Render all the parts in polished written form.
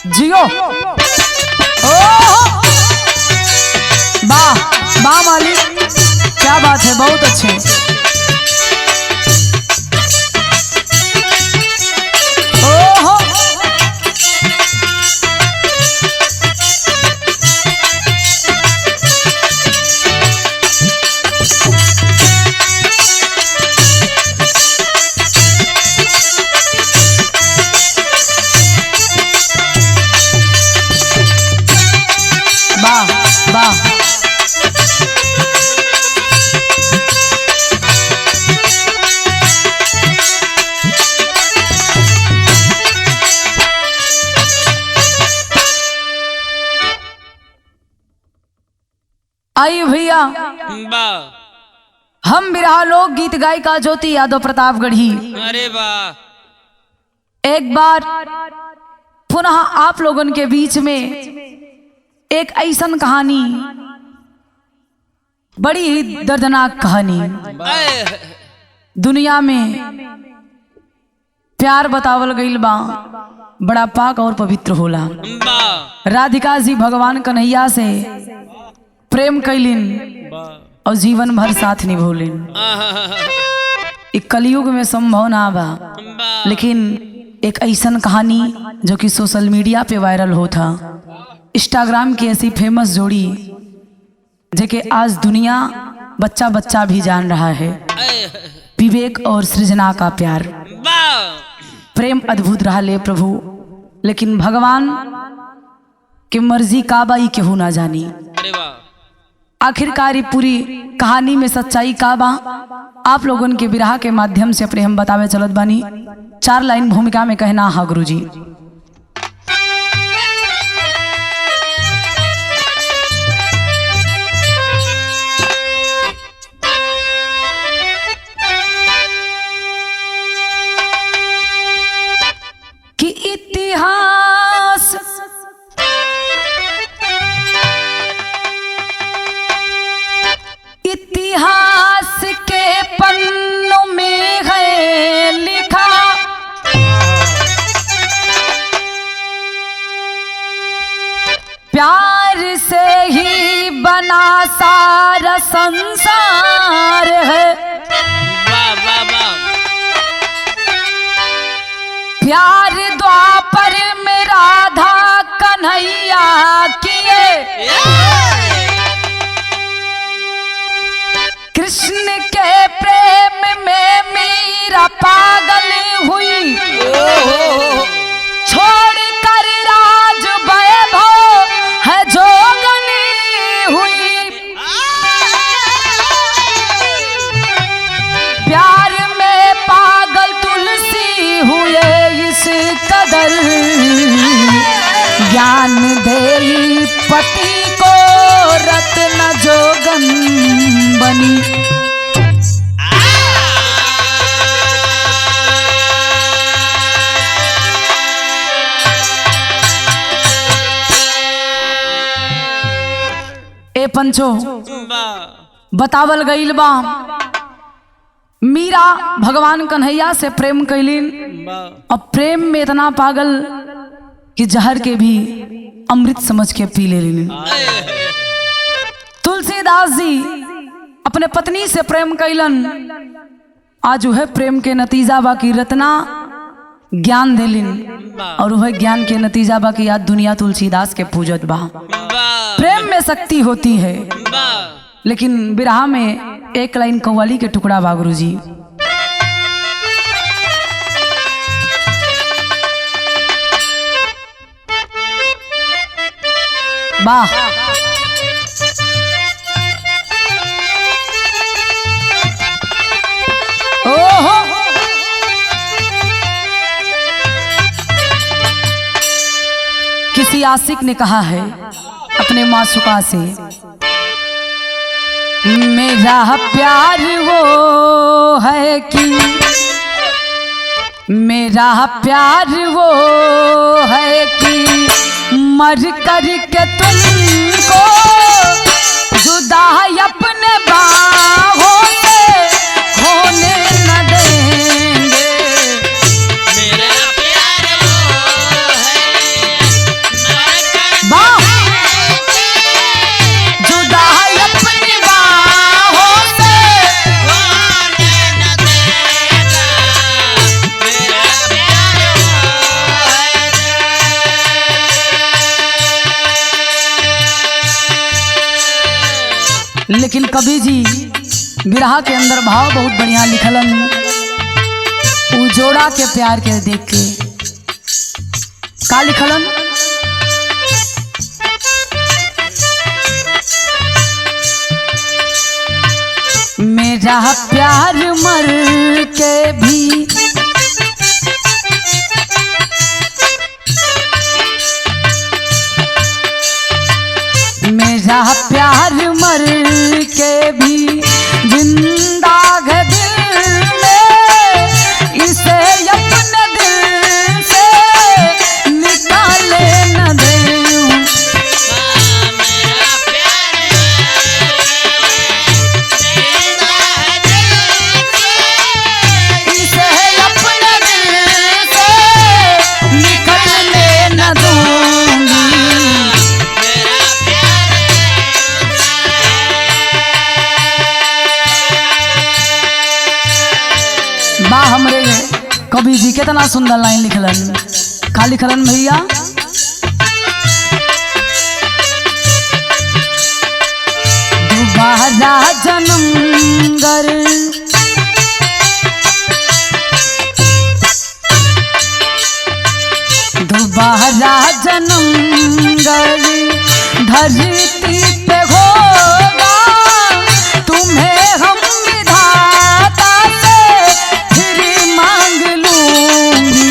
जियो। वाह वाह मालिक, क्या बात है, बहुत अच्छे। ओहो वाह वाह। आइए भैया, हम बिरहा लोक गीत गायिका ज्योति यादव प्रतापगढ़ी अरे वाह, एक बार पुनः आप लोगों के बीच में एक ऐसन कहानी, बड़ी ही दर्दनाक कहानी। दुनिया में प्यार बतावल गईल बा, बड़ा पाक और पवित्र होला। राधिका जी भगवान कन्हैया से प्रेम कैलिन और जीवन भर साथ निभौलिन। एक कलयुग में संभव ना बा, लेकिन एक ऐसन कहानी जो कि सोशल मीडिया पे वायरल होता, इंस्टाग्राम की ऐसी फेमस जोड़ी जेके आज दुनिया बच्चा बच्चा भी जान रहा है। विवेक और सृजना का प्यार, प्रेम अद्भुत रहा ले प्रभु, लेकिन भगवान की मर्जी का बाई केहू ना जानी। आखिरकार पूरी कहानी में सच्चाई का बा, आप लोगों के बिरहा के माध्यम से अपने हम बतावे चलत बानी। 4 लाइन भूमिका में कहना हा गुरुजी। कि इतिहास इतिहास के पन्नों में है लिखा, प्यार से ही बना सारा संसार है। प्यार द्वापर में राधा कन्हैया किए, कृष्ण के प्रेम में मीरा पागल हुई, छोड़ कर राज वैभव है जोगनी हुई। प्यार में पागल तुलसी हुए इस कदर, ज्ञान दे पति को रत्न जोगन बनी। ए पंचो, बतावल गईल बा मीरा भगवान कन्हैया से प्रेम कैलीन, और प्रेम में इतना पागल कि जहर के भी अमृत समझ के पी ले लीन। तुलसीदास जी अपने पत्नी से प्रेम कैलन, आज वह प्रेम के नतीजा बा की रत्ना ज्ञान देलिन, और वह ज्ञान के नतीजा बा की आज दुनिया तुलसीदास के पूजत बा। प्रेम में शक्ति होती है, लेकिन बिरहा में एक लाइन कव्वाली के टुकड़ा बा गुरुजी। वाह, ओहो, किसी आशिक ने कहा है अपने मासूका से, मेरा प्यार वो है कि, मेरा प्यार वो है कि मर कर के तुमको जुदा अपने बाहों से होने न देंगे। मेरा प्यार वो है लेकिन कवि जी बिरहा के अंदर भाव बहुत बढ़िया लिखलन। उ जोड़ा के प्यार के देख के का लिखलन, मेरा प्यार मर के भी मेरा प्यार मर के भी जिंदा है दिल में, इसे अपने दिल से निकाले न दूं। इसे अपने दिल से निकाले न दूंगी। बा हमरे कवि जी कितना सुंदर लाइन लिखलन, का लिखलन भैया, दोबारा जन्म गर दोबारा जन्म गर धरती पे होगा, तुम्हें हम विधाता से फिर मांग लूंगी।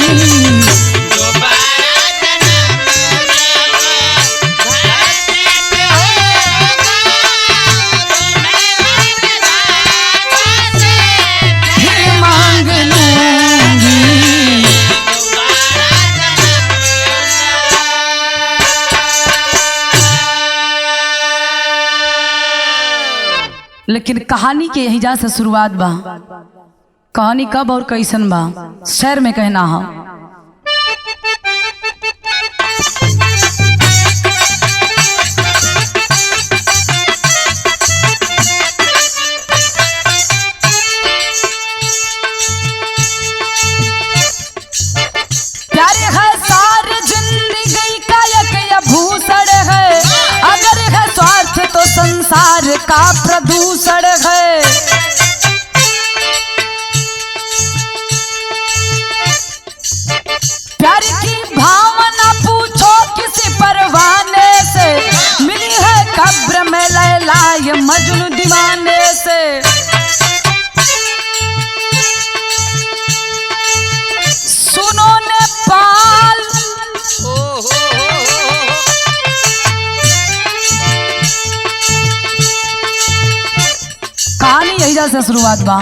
फिर मांग लूंगी। लेकिन कहानी के यही जा से शुरुआत बा। कहानी कब और कैसन बा, शहर में कहना है। प्यारे है सारी जिंदगी का एक आभूषण है, अगर है स्वार्थ तो संसार का प्रदूषण है। प्यार की भावना पूछो किसी परवाने से, मिली है कब्र में लैला ये मजनू दीवाने से। सुनो नेपाल कहानी यही जैसे शुरुआत बा।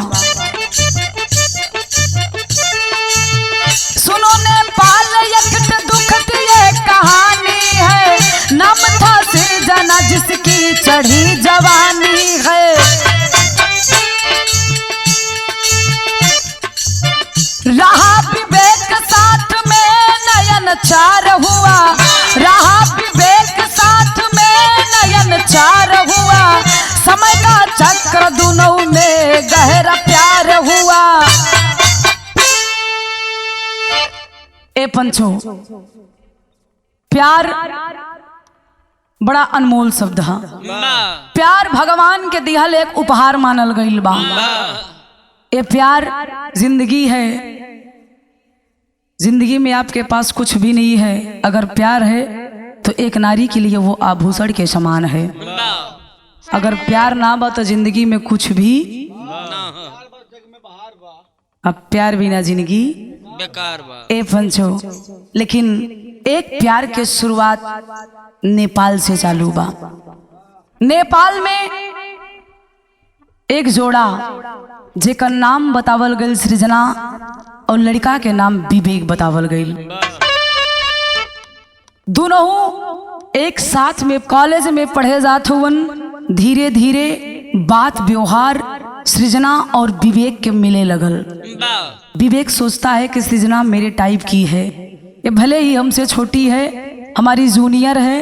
सुनो नेपाल एक दुख की ये कहानी है, नाम था सृजना जिसकी चढ़ी जवानी है। रहा विवेक साथ में नयन चार हुआ, रहा विवेक साथ में नयन चार हुआ, समय का चक्र दोनों में गहरा प्यार हुआ। ए पंचो, प्यार बड़ा अनमोल शब्द है। प्यार भगवान के दिहल एक उपहार मानल गईल बा। ये प्यार जिंदगी है। जिंदगी में आपके पास कुछ भी नहीं है, अगर प्यार है तो एक नारी के लिए वो आभूषण के समान है। अगर प्यार ना बा तो जिंदगी में कुछ भी, अब प्यार बिना जिंदगी बेकार बा। ए पंचो, लेकिन एक प्यार के शुरुआत नेपाल से चालू बा। नेपाल में एक जोड़ा जेकर नाम बतावल गईल सृजना और लड़का के नाम विवेक बतावल गईल। दोनों एक साथ में कॉलेज में पढ़े जात हुवन। धीरे धीरे बात व्यवहार सृजना और विवेक के मिले लगल। विवेक सोचता है कि सृजना मेरे टाइप की है, ये भले ही हमसे छोटी है, हमारी जूनियर है,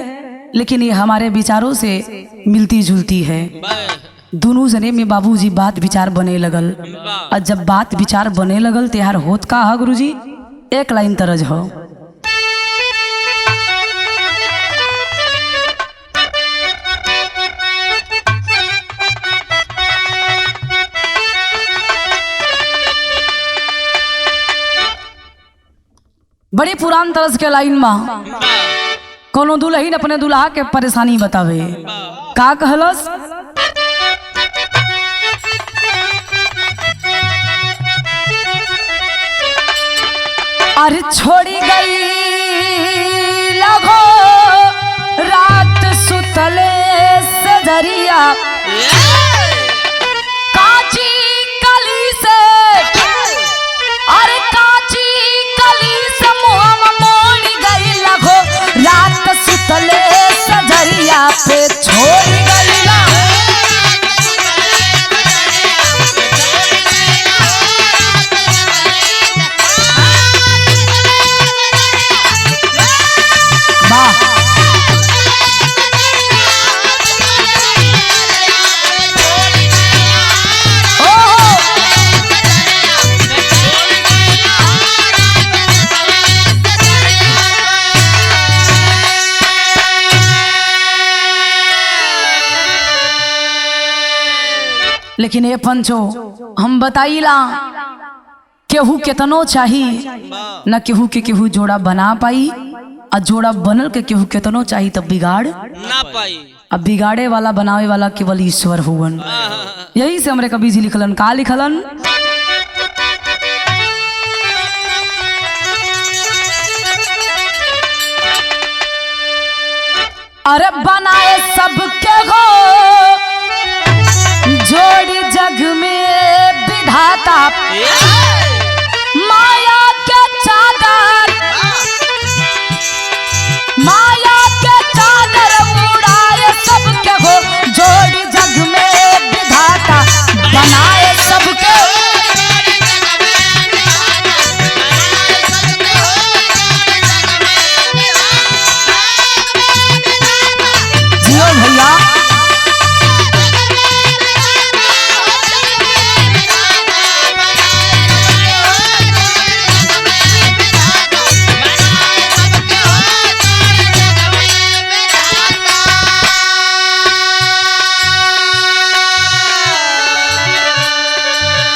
लेकिन ये हमारे विचारों से मिलती जुलती है। दोनों जने में बाबूजी बात विचार बने लगल। और जब बात विचार बने लगल तो यार होत का है गुरुजी, एक लाइन तरज हो। बड़ी पुरान तरस के लाइन में कोनो दुल्हन अपने दुल्हा के परेशानी बतावे का कहलस। अरे छोड़ी गई लगो रात सुतले से दरिया काची कली से, अरे काची कली से मुँह मोड़ गई लगो रात सुतले से दरिया पे छोड़ गई लेकिन ये पंचो हम बताइला केहू केतनो चाही न केहू के केहू जोड़ा बना पाई, और जोड़ा बनल के केहू केतनो चाही तब बिगाड़ ना पाई। अब बिगाड़े वाला बनावे वाला केवल ईश्वर हुवन। यही से हमरे कवि जी लिखलन का लिखलन। अरे बनाए सबके हो जोड़ी जग में विधाता, माया के चादर, माया के चादर उड़ाए सबके हो जोड़ी जग में विधाता, बनाए सबके जियो भैया।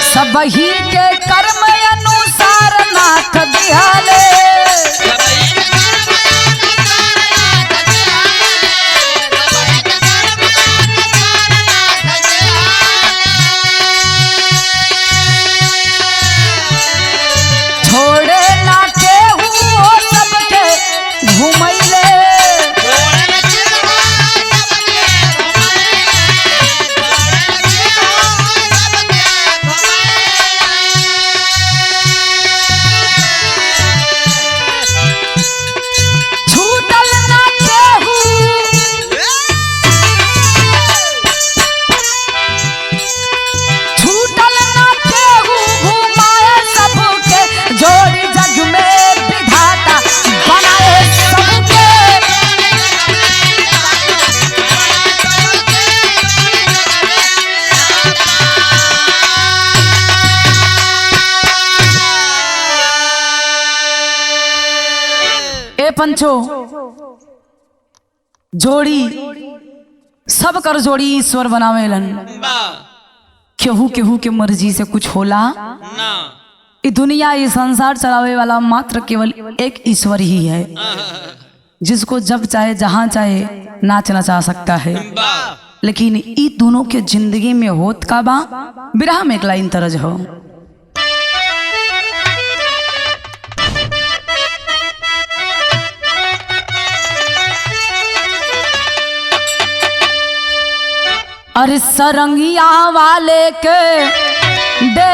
सबही के कर्म अनुसार नाथ दिहाले, छोड़े ना केहू सबके घुमैले, पंचो जोड़ी सब कर जोड़ी ईश्वर बनावेलन, केहू केहू के मर्जी से कुछ होला ना। ये दुनिया ये संसार चलावे वाला मात्र केवल एक ईश्वर ही है, जिसको जब चाहे जहां चाहे नाच नचा सकता है। लेकिन ई दोनों के जिंदगी में होत का बा बिरहा में एक लाइन तरज हो। अरे सरंगिया वाले के डेरवा,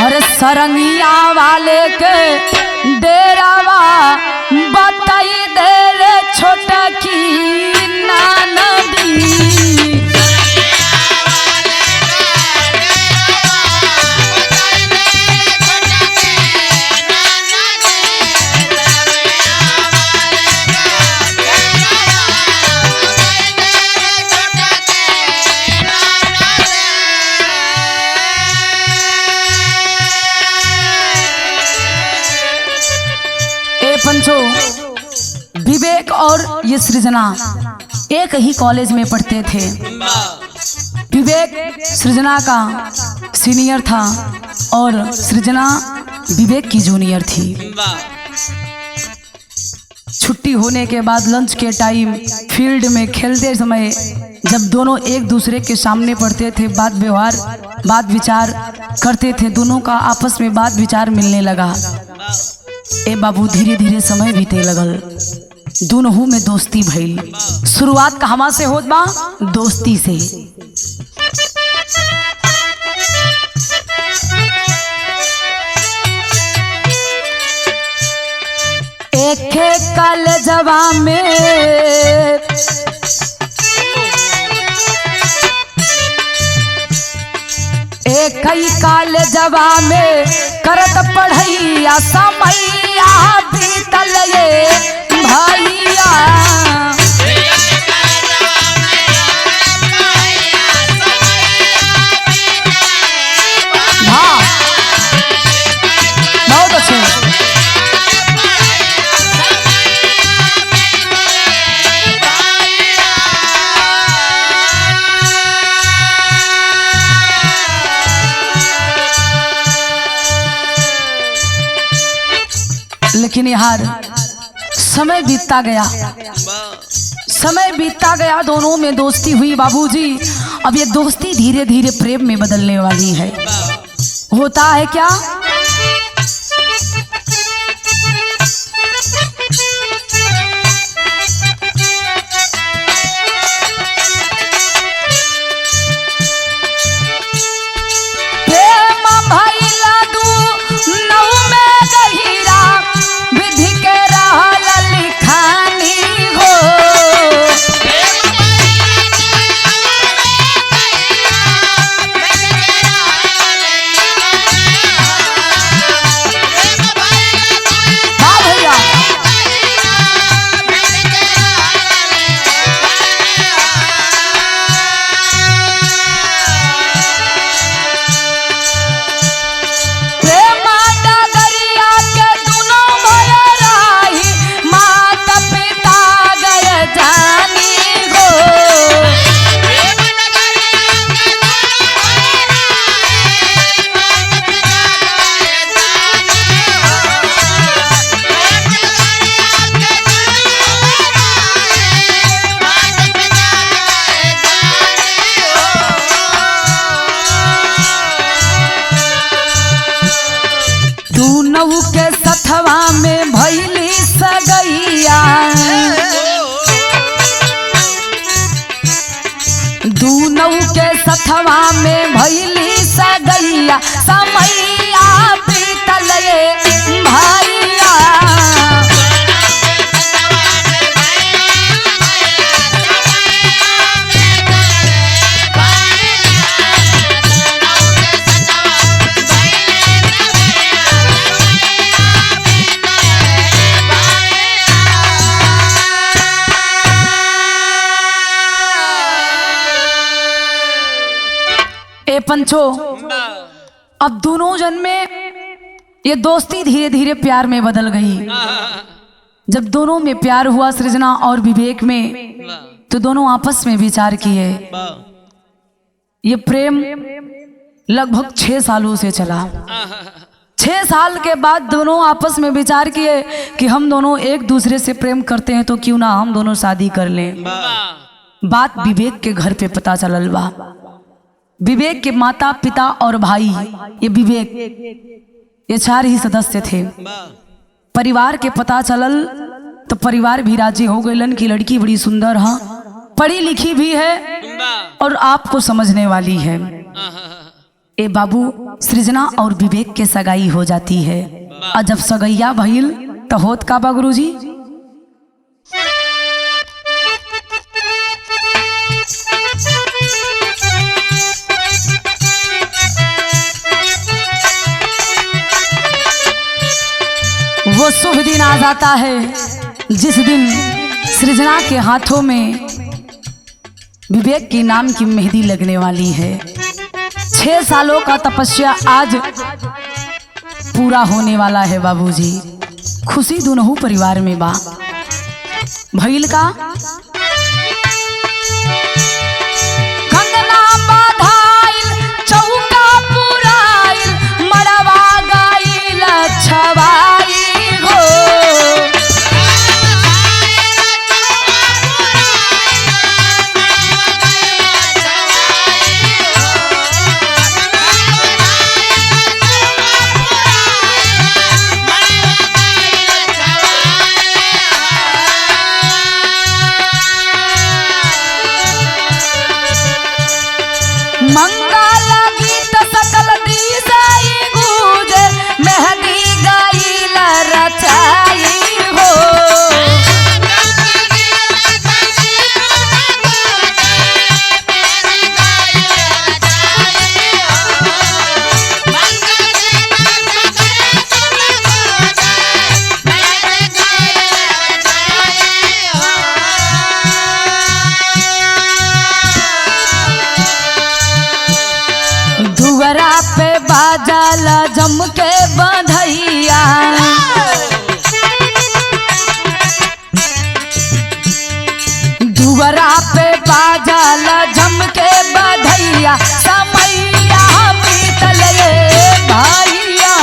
अरे सरंगिया वाले के डेरावा बताई दे रे छोटा की नानदी, पंचो विवेक और ये सृजना एक ही कॉलेज में पढ़ते थे। विवेक सृजना का सीनियर था और सृजना विवेक की जूनियर थी। छुट्टी होने के बाद लंच के टाइम फील्ड में खेलते समय जब दोनों एक दूसरे के सामने पड़ते थे, बात व्यवहार बात विचार करते थे, दोनों का आपस में बात विचार मिलने लगा। ए बाबू धीरे धीरे समय बीते लगल, दोनों में दोस्ती भइल। शुरुआत कहवा से होत बा? दोस्ती से। एक कॉलेजवा में एक ही कॉलेजवा में करत पढ़ैया समैया बीतल ये भैया। हाँ बहुत अच्छे। लेकिन यार समय बीतता गया, समय बीतता गया, दोनों में दोस्ती हुई बाबूजी। अब ये दोस्ती धीरे धीरे प्रेम में बदलने वाली है। होता है क्या? के सथवा में भैली सगैया, दूनऊ के सथवा में भैली सगैया, समैया बीतल ये भैया। पंचो अब दोनों जन में ये दोस्ती धीरे धीरे प्यार में बदल गई। जब दोनों में प्यार हुआ सृजना और विवेक में, तो दोनों आपस में विचार किए। ये प्रेम लगभग 6 सालों से चला। 6 साल के बाद दोनों आपस में विचार किए कि हम दोनों एक दूसरे से प्रेम करते हैं तो क्यों ना हम दोनों शादी कर लें। बात विवेक के घर पे पता चलल बा। विवेक के माता पिता और भाई, ये विवेक ये 4 ही सदस्य थे। परिवार के पता चलल तो परिवार भी राजी हो गइलन कि लड़की बड़ी सुंदर है, पढ़ी लिखी भी है और आपको समझने वाली है। ए बाबू सृजना और विवेक के सगाई हो जाती है। और जब सगैया भइल तो होत का बा गुरुजी? वो शुभ दिन आ जाता है जिस दिन सृजना के हाथों में विवेक के नाम की मेहंदी लगने वाली है। 6 सालों का तपस्या आज पूरा होने वाला है बाबूजी। खुशी दोनों परिवार में बा। भइल का कंगना बाधाइल चौका बाजाला जम के बंधैया दुवरा पे बाजाला जम के बंधैया समैया बीतल रे भैया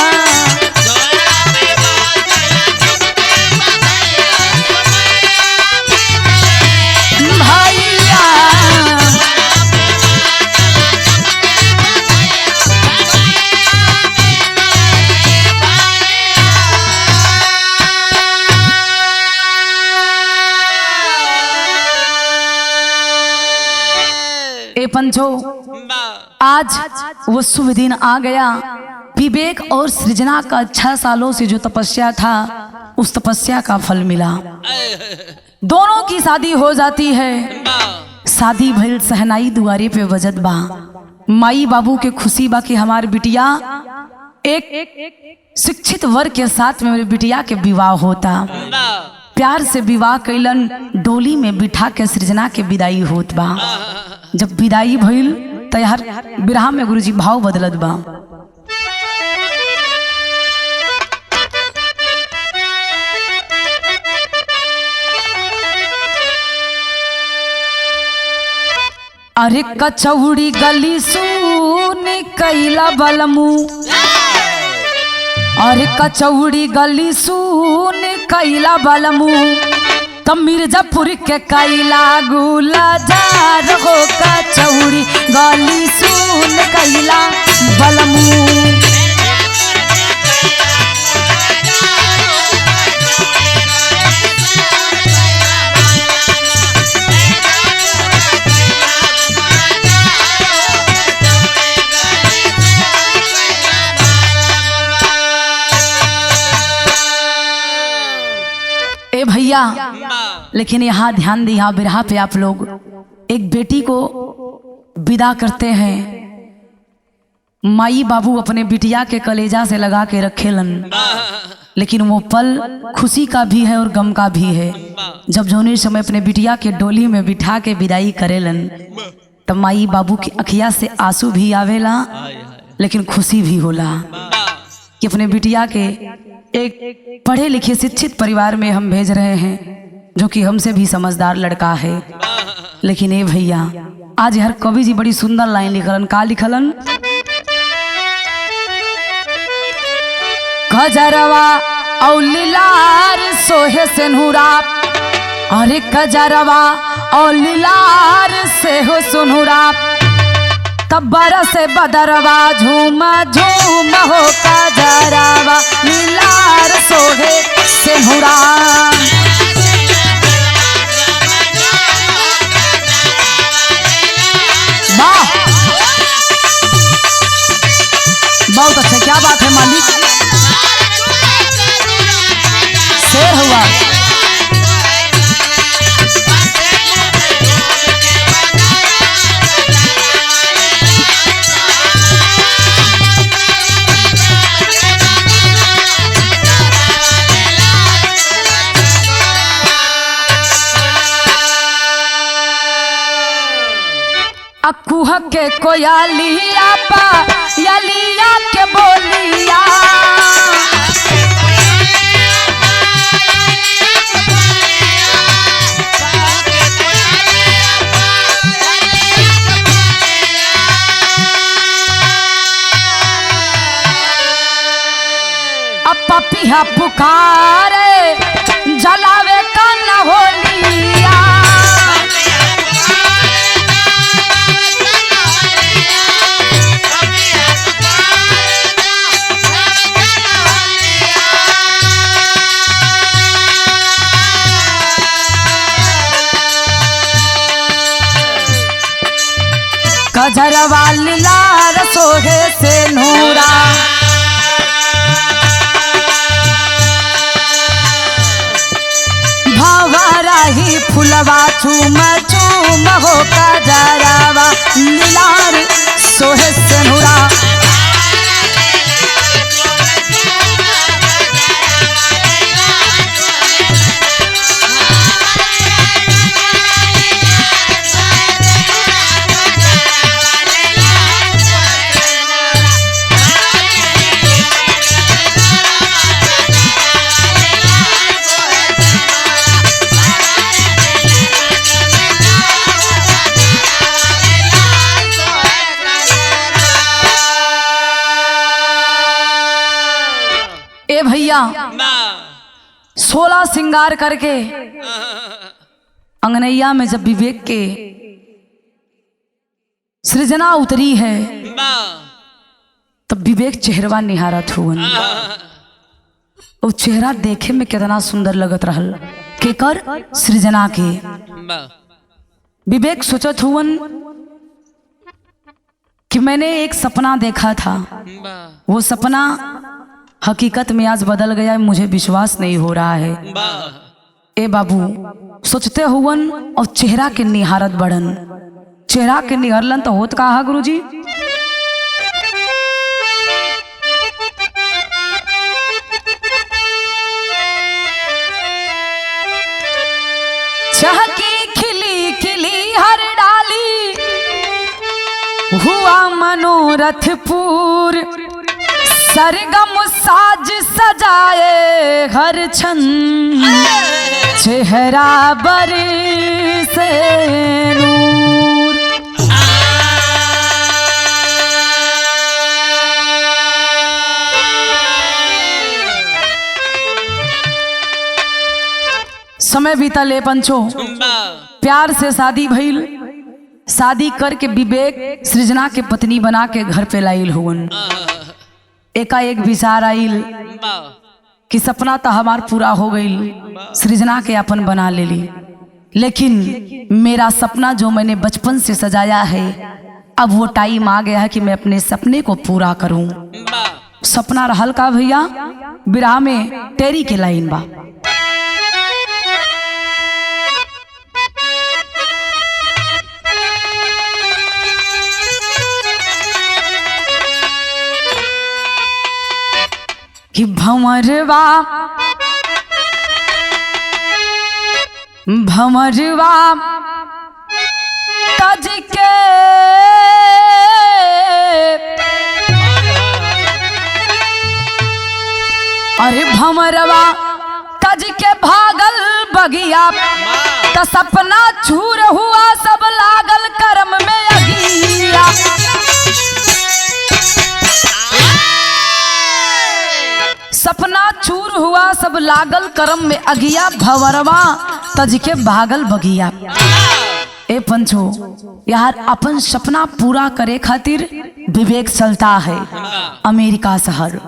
पंचो आज वो शुभ दिन आ गया। विवेक और सृजना का 6 सालों से जो तपस्या था उस तपस्या का फल मिला। दोनों की शादी हो जाती है। शादी भइल सहनाई दुआरे पे बजत बा। माई बाबू के खुशी बा कि हमार बिटिया एक शिक्षित वर्ग के साथ में मेरे बिटिया के विवाह होता। प्यार से विवाह कैलन, डोली में बिठा के सृजना के विदाई होत बा। जब विदाई भइल तैयार बिरहा में गुरुजी भाव बदलत बा। अरे कचौड़ी गली सुन कैला बलमू, अरे कचौड़ी गली सुन कैला बलमू, तब मिर्जापुर के कैला गुलजार हो। कचौड़ी गली सुन कैला बलमू, ए भैया लेकिन यहाँ ध्यान दी, यहाँ बिरहा पे आप लोग एक बेटी को विदा करते हैं। माई बाबू अपने बिटिया के कलेजा से लगा के रखेलन, लेकिन वो पल खुशी का भी है और गम का भी है। जब जोने समय अपने बिटिया के डोली में बिठा के विदाई करेलन तब माई बाबू की अखिया से आंसू भी आवेला, लेकिन खुशी भी होला कि अपने बिटिया के एक पढ़े लिखे शिक्षित परिवार में हम भेज रहे हैं, जो कि हमसे भी समझदार लड़का है। लेकिन ए भैया आज हर कवि जी बड़ी सुंदर लाइन लिखलन। का लिखलन? कजरवा औ लीलार सोहे सेनुरा, अरे कजरवा औ लीलार से हो सुनुरा, तब बरस बदरवा झूम झूम हो। कजरवा लीलार सोहे सेनुरा, वाह बहुत अच्छा, क्या बात है मालिक, शेर हुआ। अकुह के कोयलिया पा यलिया के बोलिया, अब पपिया पुकारे जलावे कान होलिया, कजरवा लीलार सोहे सेनुरा, भंवरही फुलवा चूम चूम हो। कजरवा लीलार सोहे सेनुरा, भैया 16 श्रृंगार करके अंगनैया में जब विवेक के सृजना उतरी है तब विवेक चेहरवा निहारत हुवन। वो चेहरा देखे में कितना सुंदर लगत रहल के कर सृजना के। विवेक सोचत हुवन कि मैंने एक सपना देखा था, वो सपना हकीकत में आज बदल गया है, मुझे विश्वास नहीं हो रहा है। ए बाबू सोचते हुवन और चेहरा के निहारत बढ़न। चेहरा के निहरलन तो होत कहा गुरुजी, चहकी खिली खिली हर डाली हुआ मनोरथ पूर, सरगम साज सजाए हर छन, चेहरा बरसे नूर। समय बीता ले पंचो, प्यार से शादी भइल। शादी करके विवेक सृजना के पत्नी बना के घर पे लाइल हुवन। एकाएक विचार आइल कि सपना तो हमार पूरा हो गई, सृजना के अपन बना ले ली, लेकिन मेरा सपना जो मैंने बचपन से सजाया है अब वो टाइम आ गया है कि मैं अपने सपने को पूरा करूं। सपना रहल का भैया, बिरहा में टेरी के लाइन बा। कि भंवरवा भंवरवा तज के अरे भंवरवा तज के भागल बगिया, त सपना चूर हुआ सब लागल कर्म में अगिया। सपना चूर हुआ सब लागल कर्म में अगिया, भंवरवा तज के भागल बगिया। ए पंचो यार, अपन सपना पूरा करे खातिर विवेक चलता है अमेरिका शहर।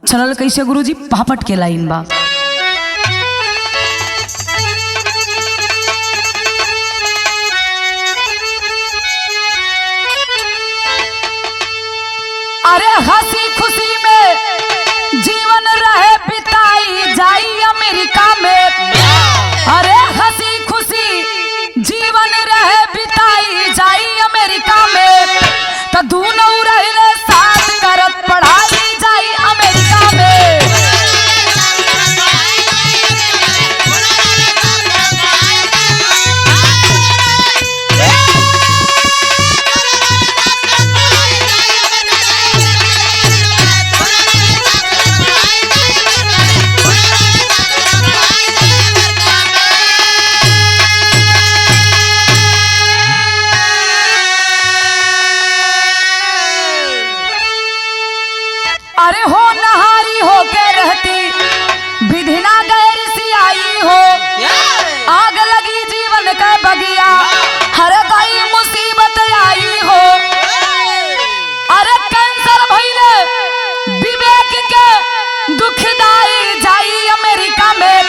चलल कैसे गुरुजी, पापट के लाइन बा। अरे हंसी खुशी में जीवन रहे बिताई जाई अमेरिका में। अरे हंसी खुशी जीवन रहे बिताई जाई अमेरिका में, तो दोनों रहले साथ करत पढ़ाई जाई अमेरिका में। अरे हो नहारी हो के रहती विधिना गैर सी आई हो, आग लगी जीवन का बगिया, हर गई मुसीबत आई हो। अरे कैंसर भइले विवेक के दुखदाई जाई अमेरिका में,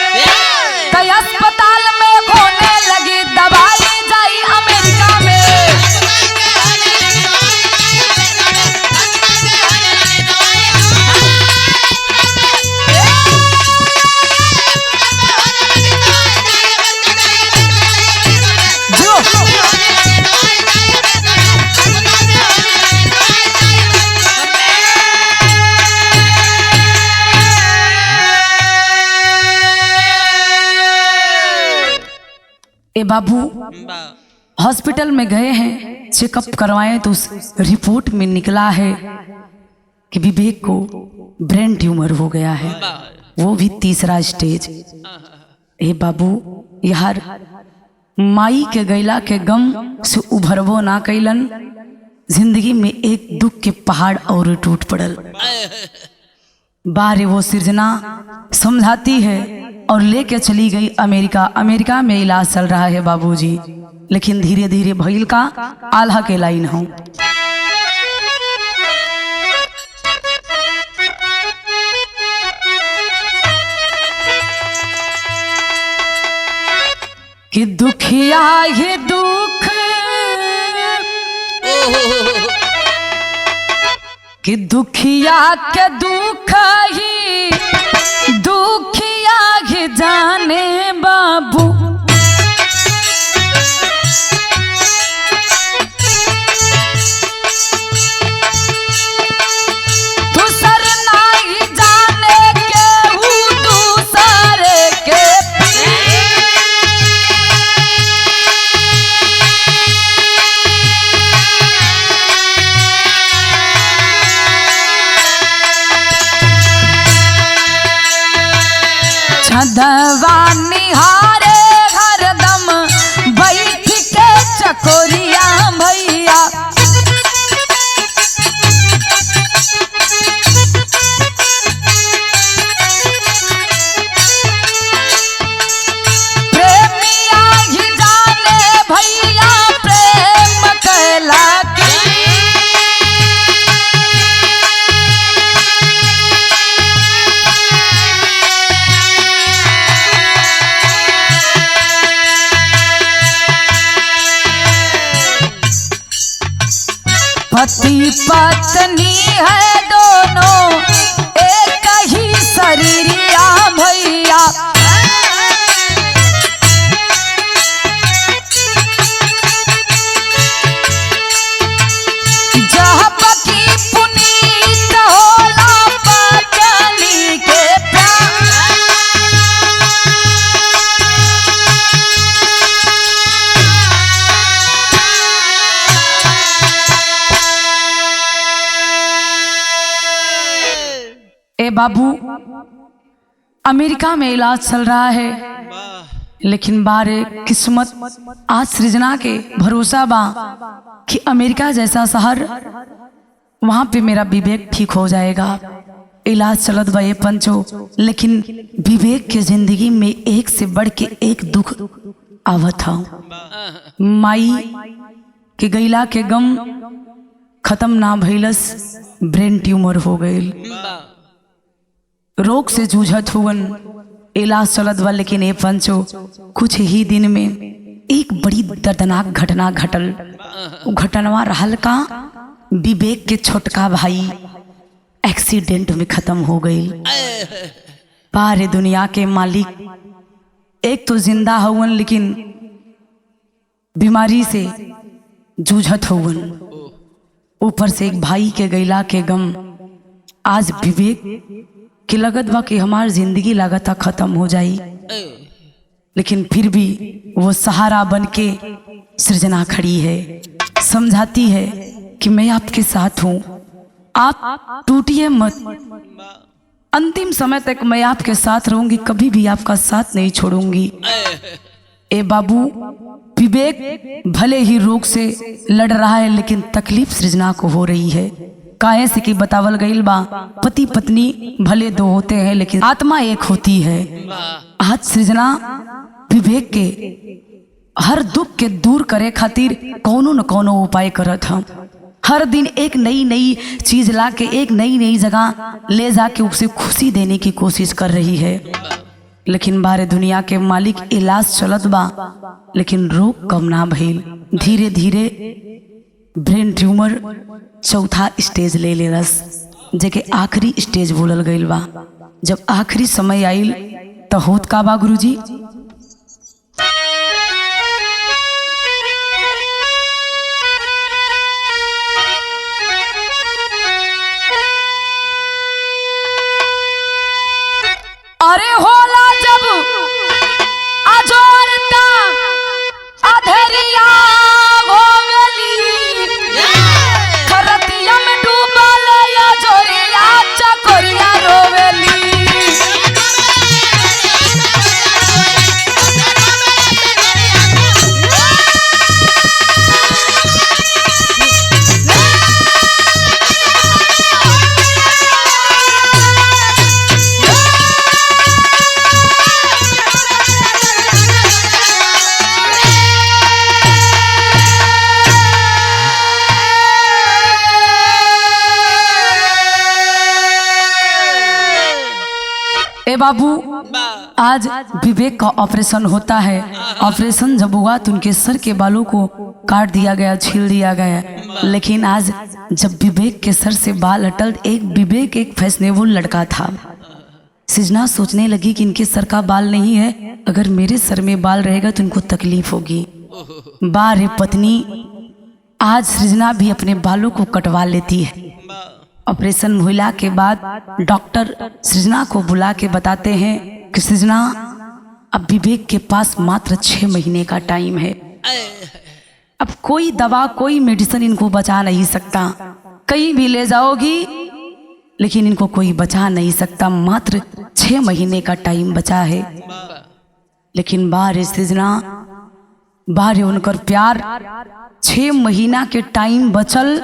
कई अस्पताल में खोने लगी दवाई जाई अमेरिका में। ए बाबू हॉस्पिटल में गए हैं, चेकअप करवाए तो उस रिपोर्ट में निकला है कि विवेक को ब्रेन ट्यूमर हो गया है, वो भी 3रा स्टेज। ए बाबू यार, माई के गैला के गम से उभरबो ना कैलन, जिंदगी में एक दुख के पहाड़ और टूट पड़ल। बारे वो सृजना समझाती है और लेके चली गई अमेरिका। अमेरिका में इलाज चल रहा है बाबूजी, लेकिन धीरे धीरे भइल का आल्हा के लाइन हो। कि दुखिया ही दुख, कि दुखिया के दुख ही दुखिया ही जाने बाबू। दूसर नहीं जाने के हूँ दूसरे के छदवा निहारे हरदम बैठ के चकोरिया भैया। प्रेमिया ही जाने भैया प्रेम कैला की। पति पत्नी है दोनों एक ही शरीरिया भैया। जब की पुनीत होला पत्नी के प्यार। ए बाबू, अमेरिका में इलाज चल रहा है, लेकिन बारे किस्मत आज सृजना के भरोसा बा कि अमेरिका जैसा शहर, वहां पे मेरा विवेक ठीक हो जाएगा। इलाज चलत बा ये पंचो, लेकिन विवेक के जिंदगी में एक से बढ़ के एक दुख आवत था। माई के गैला के गम खत्म ना भइलस, ब्रेन ट्यूमर हो गईल। रोग से जूझत हुवन, इलाज चलत बा, लेकिन ये पंचो कुछ ही दिन में एक बड़ी दर्दनाक घटना घटल। वो घटनवा रहल का विवेक के छोटका भाई एक्सीडेंट में खत्म हो गई। पारे दुनिया के मालिक एक तो जिंदा हुवन, लेकिन बीमारी से जूझत हुवन। ऊपर से एक भाई के गैला के गम। आज विवेक कि लगत बा कि हमार जिंदगी लागता खत्म हो जाई, लेकिन फिर भी वो सहारा बन के सृजना खड़ी है, समझाती है कि मैं आपके साथ हूँ, आप टूटिए मत, अंतिम समय तक मैं आपके साथ रहूंगी, कभी भी आपका साथ नहीं छोड़ूंगी। ए बाबू, विवेक भले ही रोग से लड़ रहा है, लेकिन तकलीफ सृजना को हो रही है। काहे से कि बतावल गईल बा, पति पत्नी भले दो होते हैं, लेकिन आत्मा एक होती है। आज सृजना विवेक के हर दुख के दूर करे खातिर कोनो न कोनो उपाय करत हम। हर दिन एक नई नई चीज ला के एक नई नई जगह ले जाके उसे खुशी देने की कोशिश कर रही है। लेकिन बारे दुनिया के मालिक इलाज चलत बा, लेकिन रोग कम ना भइल। धीरे धीरे ब्रेन ट्यूमर चौथा स्टेज ले लेलस, जेके आखिरी स्टेज बोलल गईल बा। जब आखिरी समय आइल तो होत का बा गुरुजी, अरे होला जब अजोरता अधरिया होवली, खरतिया में डूबल अजोरिया चकोरिया रोवेली। ए बाबू, आज विवेक का ऑपरेशन होता है। ऑपरेशन जब हुआ तो उनके सर के बालों को काट दिया गया, छील दिया गया। लेकिन आज जब विवेक के सर से बाल हटल, विवेक एक फैशनेबल लड़का था। सृजना सोचने लगी कि इनके सर का बाल नहीं है, अगर मेरे सर में बाल रहेगा तो इनको तकलीफ होगी। बारे पत्नी, आज सृजना भी अपने बालों को कटवा लेती है। ऑपरेशन महिला के बाद डॉक्टर सृजना को बुला के बताते हैं कि सृजना, अब विवेक के पास मात्र 6 महीने का टाइम है। अब कोई दवा, कोई मेडिसिन इनको बचा नहीं सकता। कहीं भी ले जाओगी लेकिन इनको कोई बचा नहीं सकता। मात्र 6 महीने का टाइम बचा है। लेकिन बारे सृजना, बारे उनकर प्यार, 6 महीना के टाइम बचल।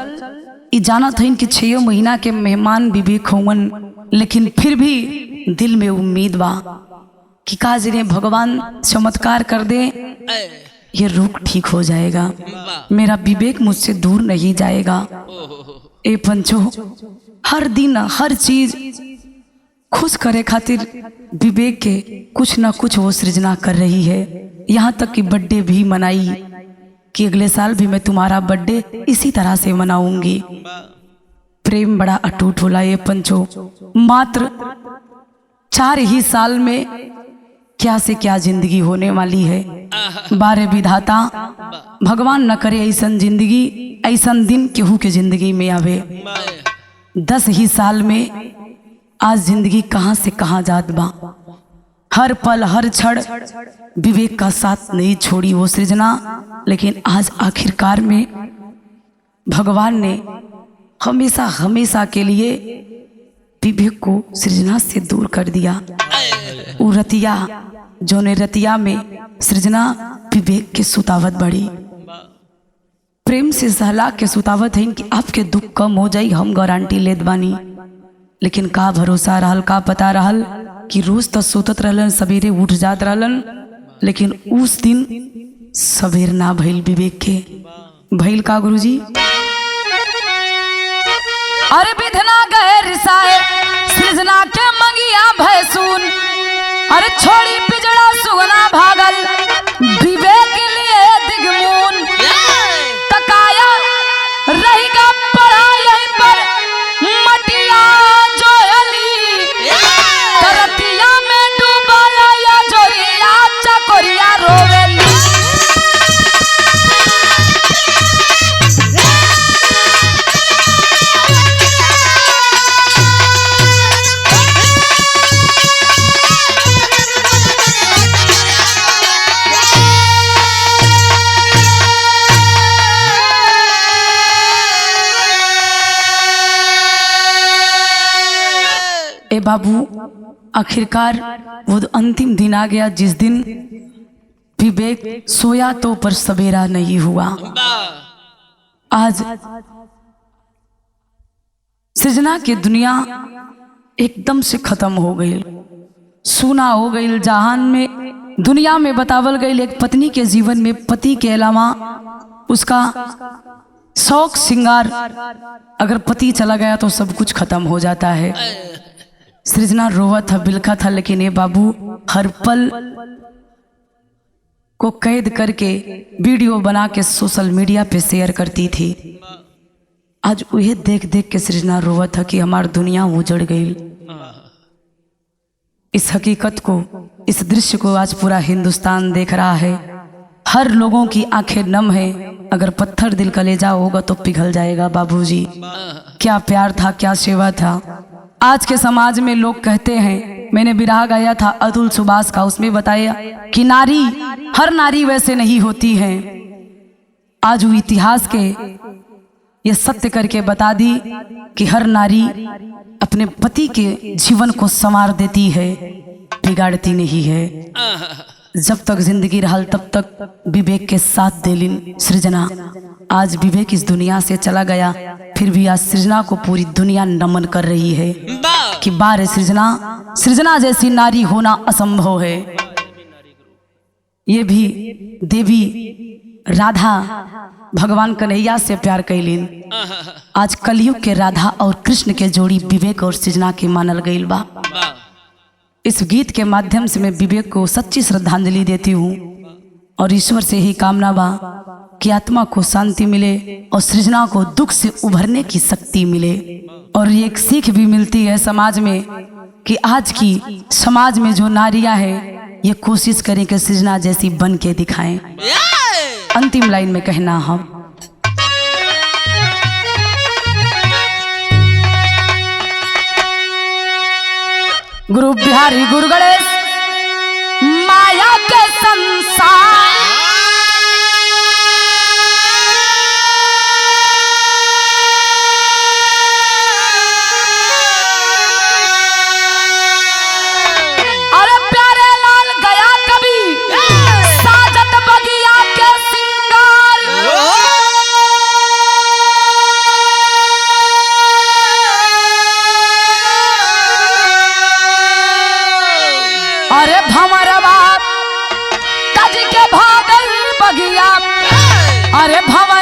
ई जाना था इनके 6 महीना के मेहमान विवेक होवन, लेकिन फिर भी दिल में उम्मीद बा कि काज ने भगवान चमत्कार कर दे, ये रोग ठीक हो जाएगा, मेरा विवेक मुझसे दूर नहीं जाएगा। ए पंचो, हर दिन हर चीज खुश करे खातिर विवेक के कुछ ना कुछ वो सृजना कर रही है। यहाँ तक कि बर्थडे भी मनाई कि अगले साल भी मैं तुम्हारा बर्थडे इसी तरह से मनाऊंगी। प्रेम बड़ा अटूट होला ये पंचो। मात्र 4 ही साल में क्या से क्या जिंदगी होने वाली है। बारे विधाता, भगवान न करे ऐसन जिंदगी, ऐसन दिन केहू के जिंदगी में आवे। 10 ही साल में आज जिंदगी कहाँ से कहाँ जात बा। हर पल हर क्षण विवेक का साथ नहीं छोड़ी वो सृजना। लेकिन आज आखिरकार में भगवान ने हमेशा हमेशा के लिए विवेक को सृजना से दूर कर दिया। वो रतिया, जो ने रतिया में सृजना विवेक के सुतावत बढ़ी, प्रेम से सहला के सुतावत है कि आपके दुख कम हो जाई, हम गारंटी लेत बानी। लेकिन का भरोसा रहल, का पता रहल कि रोज तो सुतत रहलन, सवेरे उठ जात रहलन। लेकिन उस दिन सवेर ना भइल विवेक के। भइल का गुरुजी? अरे विधना गए रिसाए सृजना के मंगिया भैसून, अरे छोड़ी पिजड़ा सुगना भागल विवेक के लिए दिगमून। तकाया रहेगा पड़ा यहीं पर मटिया जोयली, तरतिया में डूबाया या जोरिया चकोरिया रोवेली। ए बाबू, आखिरकार वो अंतिम दिन आ गया जिस दिन विवेक सोया तो पर सवेरा नहीं हुआ। आज सृजना की दुनिया एकदम से खत्म हो गई, सूना हो गई। जहान में दुनिया में बतावल गई एक पत्नी के जीवन में पति के अलावा उसका शौक श्रृंगार, अगर पति चला गया तो सब कुछ खत्म हो जाता है। सृजना रोवा था, बिलखा था, लेकिन ये बाबू हर पल को कैद करके वीडियो बना के सोशल मीडिया पे शेयर करती थी। आज उन्हें देख देख के सृजना रोवा था कि हमारी दुनिया उजड़ गई। इस हकीकत को, इस दृश्य को आज पूरा हिंदुस्तान देख रहा है। हर लोगों की आंखें नम है। अगर पत्थर दिल कलेजा होगा तो पिघल जाएगा। बाबूजी, क्या प्यार था, क्या सेवा था। आज के समाज में लोग कहते हैं, मैंने विरह गाया था अतुल सुभाष का, उसमें बताया कि नारी, हर नारी वैसे नहीं होती है। आज वो इतिहास के ये सत्य करके बता दी कि हर नारी अपने पति के जीवन को संवार देती है, बिगाड़ती नहीं है। जब तक जिंदगी रहल तब तक विवेक के साथ देलिन सृजना। आज विवेक इस दुनिया से चला गया, फिर भी आज सृजना को पूरी दुनिया नमन कर रही है कि बार सृजना, सृजना जैसी नारी होना असंभव है। ये भी देवी राधा भगवान कन्हैया से प्यार कैलीन। आज कलयुग के राधा और कृष्ण के जोड़ी विवेक और सृजना के मानल गईल बा। इस गीत के माध्यम से मैं विवेक को सच्ची श्रद्धांजलि देती हूँ और ईश्वर से ही कामना बा कि आत्मा को शांति मिले और सृजना को दुख से उभरने की शक्ति मिले। और एक सीख भी मिलती है समाज में कि आज की समाज में जो नारियां हैं ये कोशिश करें कि सृजना जैसी बन के दिखाएं। अंतिम लाइन में कहना हम गुरु बिहारी गुरु गणेश माया के संसार अरे प्यारे लाल गया कभी साजत बगिया के सिंगार अरे भंवर बाप तज के भागल बगिया अरे भंवर